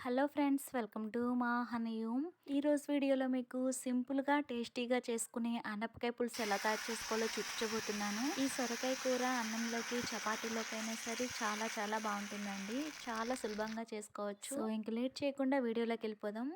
Hello friends, welcome to మా హనీయూమ్. ఈరోజు వీడియోలో మీకు సింపుల్గా టేస్టీగా చేసుకునే ఆనపకాయ పులుసు ఎలా తయారు చేసుకోవాలో చూపించబోతున్నాను. ఈ సొరకాయ కూర అన్నంలోకి చపాతీలోకి అయినా సరే చాలా చాలా బాగుంటుందండి. చాలా సులభంగా చేసుకోవచ్చు. సో ఇంక లేట్ చేయకుండా వీడియోలోకి వెళ్ళిపోదాం.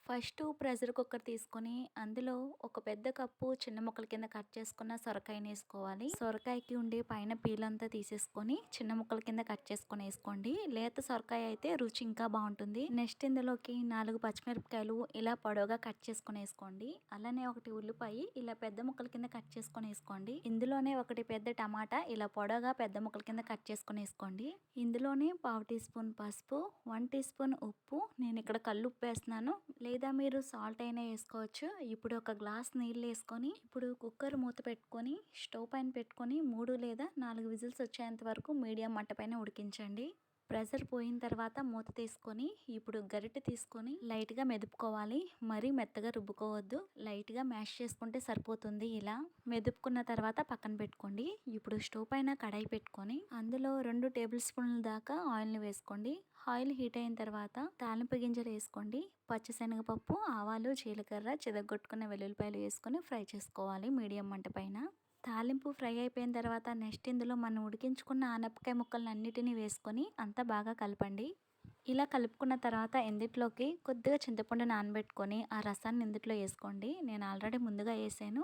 ఫస్ట్ ప్రెషర్ కుక్కర్ తీసుకొని అందులో ఒక పెద్ద కప్పు చిన్న ముక్కల కింద కట్ చేసుకున్న సొరకాయని వేసుకోవాలి. సొరకాయకి ఉండే పైన పీలంతా తీసేసుకొని చిన్న ముక్కల కింద కట్ చేసుకొని వేసుకోండి. లేత సొరకాయ అయితే రుచి ఇంకా బాగుంటుంది. నెక్స్ట్ ఇందులోకి 4 పచ్చిమిరపకాయలు ఇలా పొడవుగా కట్ చేసుకొని వేసుకోండి. అలానే ఒకటి ఉల్లిపాయ ఇలా పెద్ద ముక్కల కింద కట్ చేసుకొని వేసుకోండి. ఇందులోనే ఒకటి పెద్ద టమాటా ఇలా పొడవుగా పెద్ద ముక్కల కింద కట్ చేసుకొని వేసుకోండి. ఇందులోనే 1/2 టీ స్పూన్ పసుపు, 1 టీ స్పూన్ ఉప్పు, నేను ఇక్కడ కల్లుప్పు వేస్తున్నాను, లేదా మీరు సాల్ట్ అయినా వేసుకోవచ్చు. ఇప్పుడు ఒక గ్లాస్ నీళ్ళు వేసుకొని ఇప్పుడు కుక్కర్ మూత పెట్టుకొని స్టవ్ పైన పెట్టుకొని 3 లేదా 4 విజిల్స్ వచ్చేంత వరకు మీడియం మంట పైన ఉడికించండి. ప్రెషర్ పోయిన తర్వాత మూత తీసుకొని ఇప్పుడు గరిటె తీసుకొని లైట్గా మెదుపుకోవాలి. మరీ మెత్తగా రుబ్బుకోవద్దు, లైట్గా మ్యాష్ చేసుకుంటే సరిపోతుంది. ఇలా మెదుపుకున్న తర్వాత పక్కన పెట్టుకోండి. ఇప్పుడు స్టవ్ పైన కడాయి పెట్టుకొని అందులో 2 టేబుల్ స్పూన్ల దాకా ఆయిల్ని వేసుకోండి. ఆయిల్ హీట్ అయిన తర్వాత తాలింపు గింజలు వేసుకోండి. పచ్చిశనగపప్పు, ఆవాలు, జీలకర్ర, చితగొట్టుకున్న వెల్లుల్లిపాయలు వేసుకొని ఫ్రై చేసుకోవాలి మీడియం మంట పైన. తాలింపు ఫ్రై అయిపోయిన తర్వాత నెక్స్ట్ ఇందులో మనం ఉడికించుకున్న ఆనపకాయ ముక్కలను అన్నిటినీ వేసుకొని అంతా బాగా కలపండి. ఇలా కలుపుకున్న తర్వాత ఇందులోకి కొద్దిగా చింతపండు నానబెట్టుకొని ఆ రసాన్ని ఇందులో వేసుకోండి. నేను ఆల్రెడీ ముందుగా వేసాను,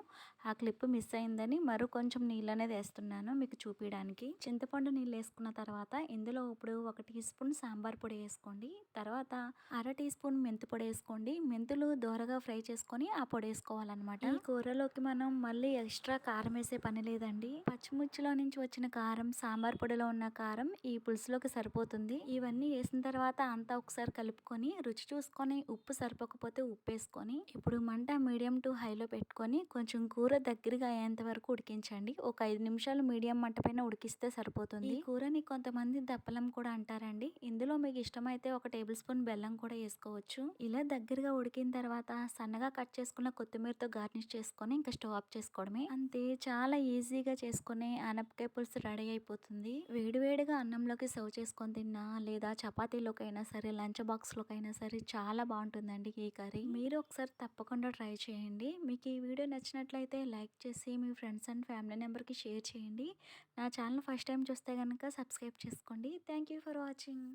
ఆ క్లిప్ మిస్ అయిందని మరో కొంచెం నీళ్ళు అనేది వేస్తున్నాను మీకు చూపించడానికి. చింతపండు నీళ్ళు వేసుకున్న తర్వాత ఇందులో ఇప్పుడు 1 టీ స్పూన్ సాంబార్ పొడి వేసుకోండి. తర్వాత 1/2 టీ స్పూన్ మెంతు పొడి వేసుకోండి. మెంతులు దోరగా ఫ్రై చేసుకొని ఆ పొడి వేసుకోవాలన్నమాట. ఈ కూరలోకి మనం మళ్ళీ ఎక్స్ట్రా కారం వేసే పని లేదండి. పచ్చిమిర్చిలో నుంచి వచ్చిన కారం, సాంబార్ పొడిలో ఉన్న కారం ఈ పులుసులోకి సరిపోతుంది. ఇవన్నీ వేసిన తర్వాత అంతా ఒకసారి కలుపుకొని రుచి చూసుకొని ఉప్పు సరిపోకపోతే ఉప్పు వేసుకొని ఇప్పుడు మంట మీడియం టు హైలో పెట్టుకొని కొంచెం కూర దగ్గరగా అయ్యేంత వరకు ఉడికించండి. ఒక 5 నిమిషాలు మీడియం మంట పైన ఉడికిస్తే సరిపోతుంది. ఈ కూరని కొంతమంది దప్పలం కూడా అంటారండి. ఇందులో మీకు ఇష్టమైతే 1 టేబుల్ స్పూన్ బెల్లం కూడా వేసుకోవచ్చు. ఇలా దగ్గరగా ఉడికిన తర్వాత సన్నగా కట్ చేసుకున్న కొత్తిమీరతో గార్నిష్ చేసుకొని ఇంకా స్టవ్ ఆఫ్ చేసుకోవడమే. అంతే, చాలా ఈజీగా చేసుకునే ఆనపకాయ పులుసు రెడీ అయిపోతుంది. వేడివేడిగా అన్నంలోకి సర్వ్ చేసుకొని తిన్నా లేదా చపాతీలోకి అయినా సరే, లంచ్ బాక్స్లోకి అయినా సరే చాలా బాగుంటుందండి ఈ కర్రీ. మీరు ఒకసారి తప్పకుండా ట్రై చేయండి. మీకు ఈ వీడియో నచ్చినట్లయితే లైక్ చేసి మీ ఫ్రెండ్స్ అండ్ ఫ్యామిలీ మెంబర్కి షేర్ చేయండి. నా ఛానల్ ఫస్ట్ టైం చూస్తే కనుక సబ్స్క్రైబ్ చేసుకోండి. Thank you for watching.